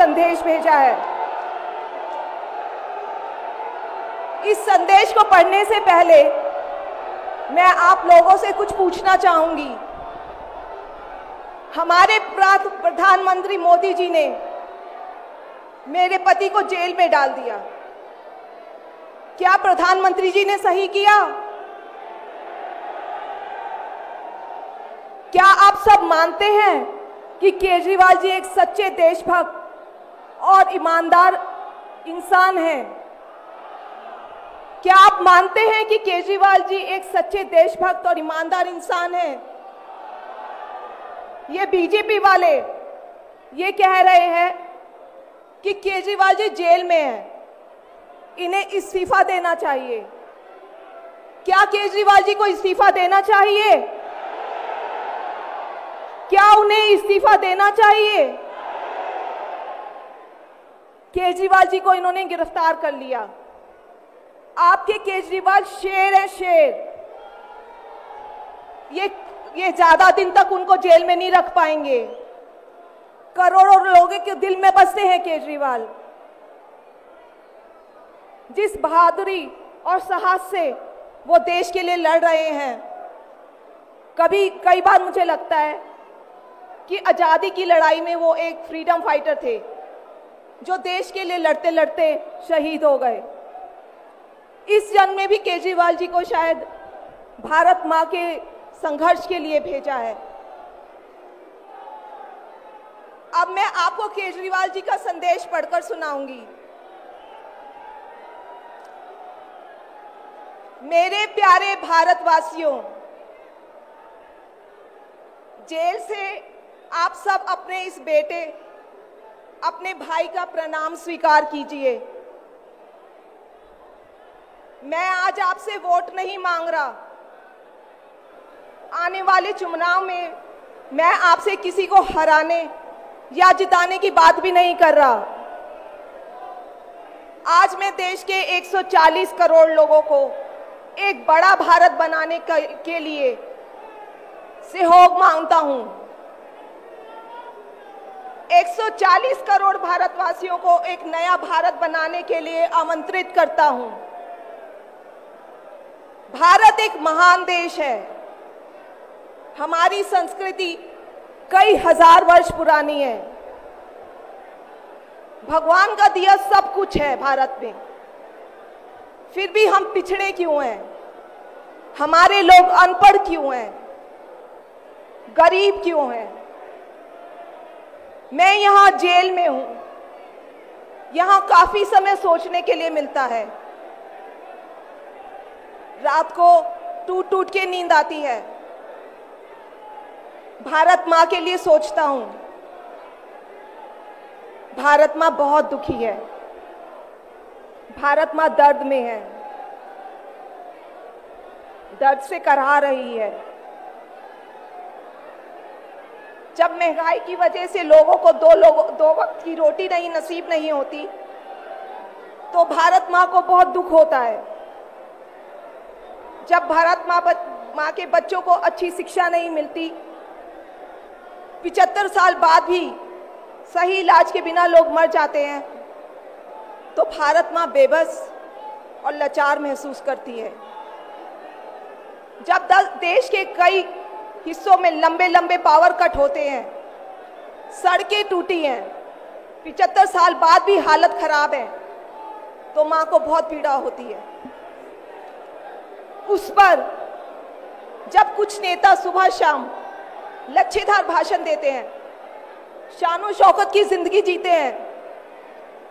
संदेश भेजा है। इस संदेश को पढ़ने से पहले मैं आप लोगों से कुछ पूछना चाहूंगी। हमारे प्रधानमंत्री मोदी जी ने मेरे पति को जेल में डाल दिया। क्या प्रधानमंत्री जी ने सही किया? क्या आप सब मानते हैं कि केजरीवाल जी एक सच्चे देशभक्त और ईमानदार इंसान हैं? क्या आप मानते हैं कि केजरीवाल जी एक सच्चे देशभक्त और ईमानदार इंसान हैं? ये बीजेपी वाले ये कह रहे हैं कि केजरीवाल जी जेल में हैं, इन्हें इस्तीफा देना चाहिए। क्या केजरीवाल जी को इस्तीफा देना चाहिए? क्या उन्हें इस्तीफा देना चाहिए? केजरीवाल जी को इन्होंने गिरफ्तार कर लिया। आपके केजरीवाल शेर है, शेर। ये ज्यादा दिन तक उनको जेल में नहीं रख पाएंगे। करोड़ों लोगों के दिल में बसते हैं केजरीवाल। जिस बहादुरी और साहस से वो देश के लिए लड़ रहे हैं, कई बार मुझे लगता है कि आज़ादी की लड़ाई में वो एक फ्रीडम फाइटर थे जो देश के लिए लड़ते लड़ते शहीद हो गए। इस जन्म में भी केजरीवाल जी को शायद भारत माँ के संघर्ष के लिए भेजा है। अब मैं आपको केजरीवाल जी का संदेश पढ़कर सुनाऊंगी। मेरे प्यारे भारतवासियों, जेल से आप सब अपने इस बेटे, अपने भाई का प्रणाम स्वीकार कीजिए। मैं आज आपसे वोट नहीं मांग रहा। आने वाले चुनाव में मैं आपसे किसी को हराने या जिताने की बात भी नहीं कर रहा। आज मैं देश के 140 करोड़ लोगों को एक बड़ा भारत बनाने के लिए सहयोग मांगता हूं। 140 करोड़ भारतवासियों को एक नया भारत बनाने के लिए आमंत्रित करता हूं। भारत एक महान देश है। हमारी संस्कृति कई हजार वर्ष पुरानी है। भगवान का दिया सब कुछ है भारत में, फिर भी हम पिछड़े क्यों हैं? हमारे लोग अनपढ़ क्यों हैं? गरीब क्यों हैं? मैं यहाँ जेल में हूं। यहाँ काफी समय सोचने के लिए मिलता है। रात को टूट टूट के नींद आती है। भारत माँ के लिए सोचता हूं। भारत माँ बहुत दुखी है। भारत माँ दर्द में है, दर्द से कराह रही है। जब महंगाई की वजह से लोगों को दो वक्त की रोटी नसीब नहीं होती, तो भारत माँ को बहुत दुख होता है। जब भारत माँ के बच्चों को अच्छी शिक्षा नहीं मिलती, 75 साल बाद भी सही इलाज के बिना लोग मर जाते हैं, तो भारत माँ बेबस और लाचार महसूस करती है। जब देश के कई हिस्सों में लंबे लंबे पावर कट होते हैं, सड़कें टूटी हैं, 75 साल बाद भी हालत खराब है, तो माँ को बहुत पीड़ा होती है। उस पर जब कुछ नेता सुबह शाम लच्छेदार भाषण देते हैं, शानो शौकत की जिंदगी जीते हैं,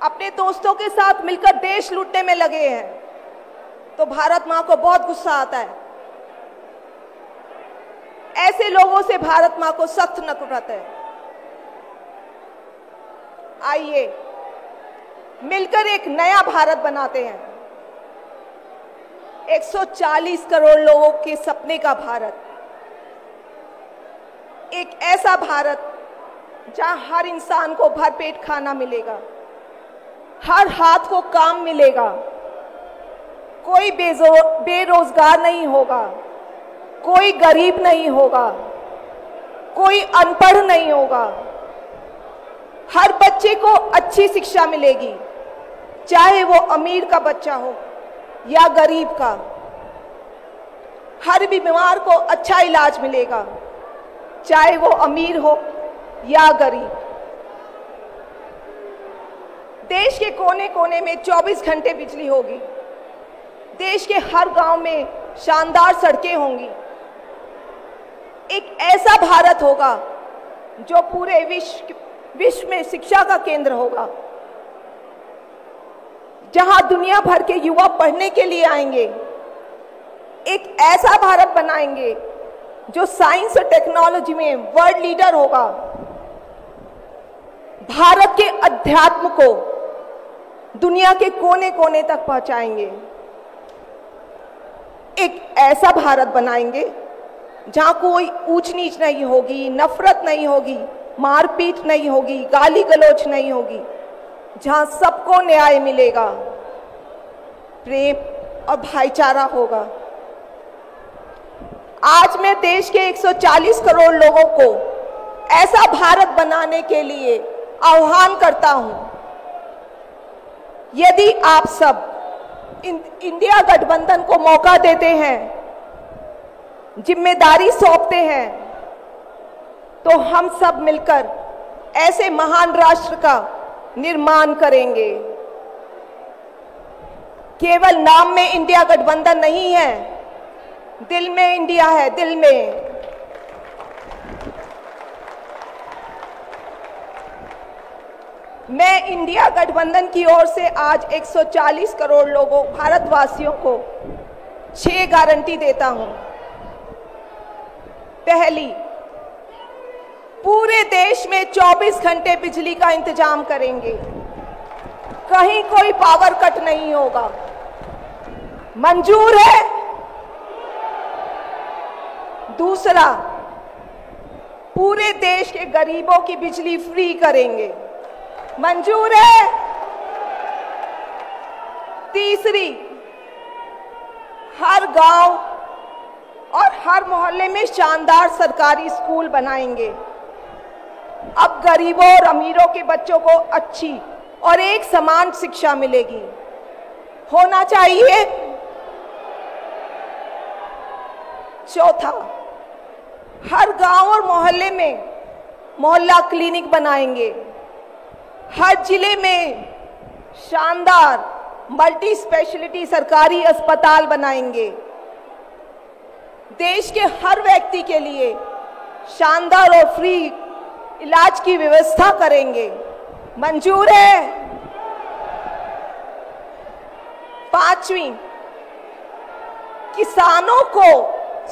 अपने दोस्तों के साथ मिलकर देश लूटने में लगे हैं, तो भारत माँ को बहुत गुस्सा आता है। ऐसे लोगों से भारत माँ को सख्त नफरत है। आइए मिलकर एक नया भारत बनाते हैं। 140 करोड़ लोगों के सपने का भारत, एक ऐसा भारत जहां हर इंसान को भरपेट खाना मिलेगा, हर हाथ को काम मिलेगा, कोई बेरोजगार नहीं होगा, कोई गरीब नहीं होगा, कोई अनपढ़ नहीं होगा, हर बच्चे को अच्छी शिक्षा मिलेगी, चाहे वो अमीर का बच्चा हो या गरीब का। हर बीमार को अच्छा इलाज मिलेगा, चाहे वो अमीर हो या गरीब। देश के कोने कोने में 24 घंटे बिजली होगी। देश के हर गांव में शानदार सड़कें होंगी। एक ऐसा भारत होगा जो पूरे विश्व में शिक्षा का केंद्र होगा, जहां दुनिया भर के युवा पढ़ने के लिए आएंगे। एक ऐसा भारत बनाएंगे जो साइंस और टेक्नोलॉजी में वर्ल्ड लीडर होगा। भारत के अध्यात्म को दुनिया के कोने कोने तक पहुंचाएंगे। एक ऐसा भारत बनाएंगे जहां कोई ऊंच नीच नहीं होगी, नफरत नहीं होगी, मारपीट नहीं होगी, गाली गलौज नहीं होगी, जहां सबको न्याय मिलेगा, प्रेम और भाईचारा होगा। आज मैं देश के 140 करोड़ लोगों को ऐसा भारत बनाने के लिए आह्वान करता हूं। यदि आप सब इंडिया गठबंधन को मौका देते हैं, जिम्मेदारी सौंपते हैं, तो हम सब मिलकर ऐसे महान राष्ट्र का निर्माण करेंगे। केवल नाम में इंडिया गठबंधन नहीं है, दिल में इंडिया है, दिल में। मैं इंडिया गठबंधन की ओर से आज 140 करोड़ लोगों भारतवासियों को 6 गारंटी देता हूं। पहली, पूरे देश में 24 घंटे बिजली का इंतजाम करेंगे, कहीं कोई पावर कट नहीं होगा। मंजूर है? दूसरा, पूरे देश के गरीबों की बिजली फ्री करेंगे। मंजूर है? तीसरी, हर गांव और हर मोहल्ले में शानदार सरकारी स्कूल बनाएंगे। अब गरीबों और अमीरों के बच्चों को अच्छी और एक समान शिक्षा मिलेगी। होना चाहिए। चौथा, हर गांव और मोहल्ले में मोहल्ला क्लिनिक बनाएंगे। हर जिले में शानदार मल्टी स्पेशलिटी सरकारी अस्पताल बनाएंगे। देश के हर व्यक्ति के लिए शानदार और फ्री इलाज की व्यवस्था करेंगे। मंजूर है? पांचवी, किसानों को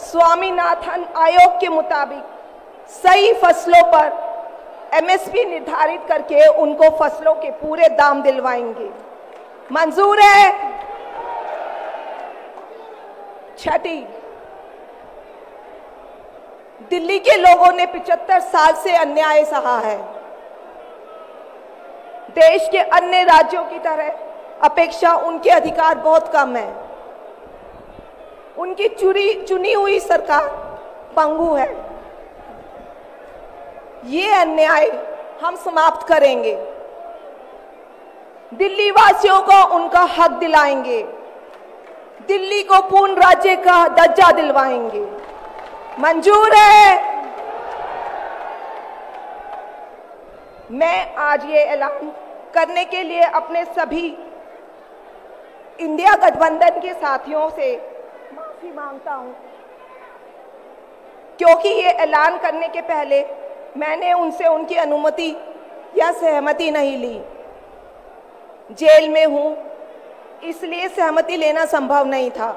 स्वामीनाथन आयोग के मुताबिक सही फसलों पर एमएसपी निर्धारित करके उनको फसलों के पूरे दाम दिलवाएंगे। मंजूर है? छठी, दिल्ली के लोगों ने 75 साल से अन्याय सहा है। देश के अन्य राज्यों की तरह अपेक्षा उनके अधिकार बहुत कम है। उनकी चुनी हुई सरकार पंगु है। ये अन्याय हम समाप्त करेंगे। दिल्ली वासियों को उनका हक दिलाएंगे। दिल्ली को पूर्ण राज्य का दर्जा दिलवाएंगे। मंजूर है? मैं आज ये ऐलान करने के लिए अपने सभी इंडिया गठबंधन के साथियों से माफी मांगता हूं, क्योंकि ये ऐलान करने के पहले मैंने उनसे उनकी अनुमति या सहमति नहीं ली। जेल में हूं, इसलिए सहमति लेना संभव नहीं था।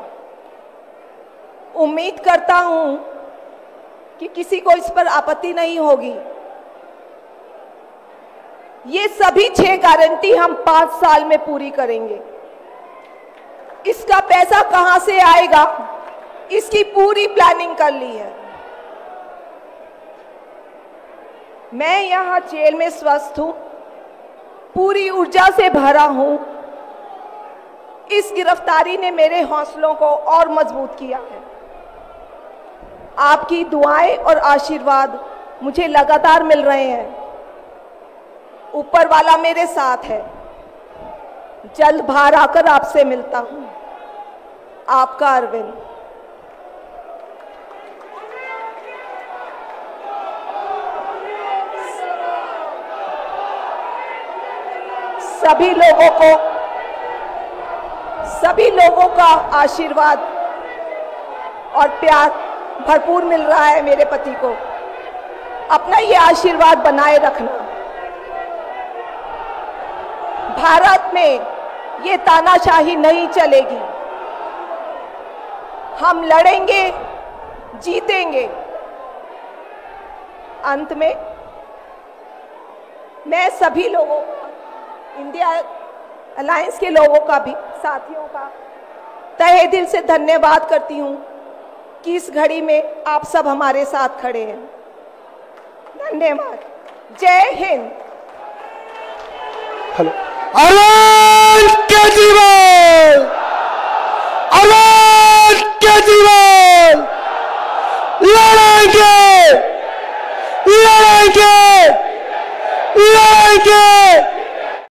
उम्मीद करता हूं कि किसी को इस पर आपत्ति नहीं होगी। ये सभी 6 गारंटी हम 5 साल में पूरी करेंगे। इसका पैसा कहां से आएगा, इसकी पूरी प्लानिंग कर ली है। मैं यहां जेल में स्वस्थ हूं, पूरी ऊर्जा से भरा हूं। इस गिरफ्तारी ने मेरे हौसलों को और मजबूत किया है। आपकी दुआएं और आशीर्वाद मुझे लगातार मिल रहे हैं। ऊपर वाला मेरे साथ है। जल्द बाहर आकर आपसे मिलता हूं। आपका अरविंद। सभी लोगों का आशीर्वाद और प्यार भरपूर मिल रहा है मेरे पति को। अपना ये आशीर्वाद बनाए रखना। भारत में ये तानाशाही नहीं चलेगी। हम लड़ेंगे, जीतेंगे। अंत में मैं सभी लोगों, इंडिया अलायंस के लोगों का भी, साथियों का तहे दिल से धन्यवाद करती हूं कि इस घड़ी में आप सब हमारे साथ खड़े हैं। धन्यवाद। जय हिंद। हेलो। अरविंद केजरीवाल, अरविंद केजरीवाल, लड़ाएंगे, लड़ाएंगे, लड़ाएंगे।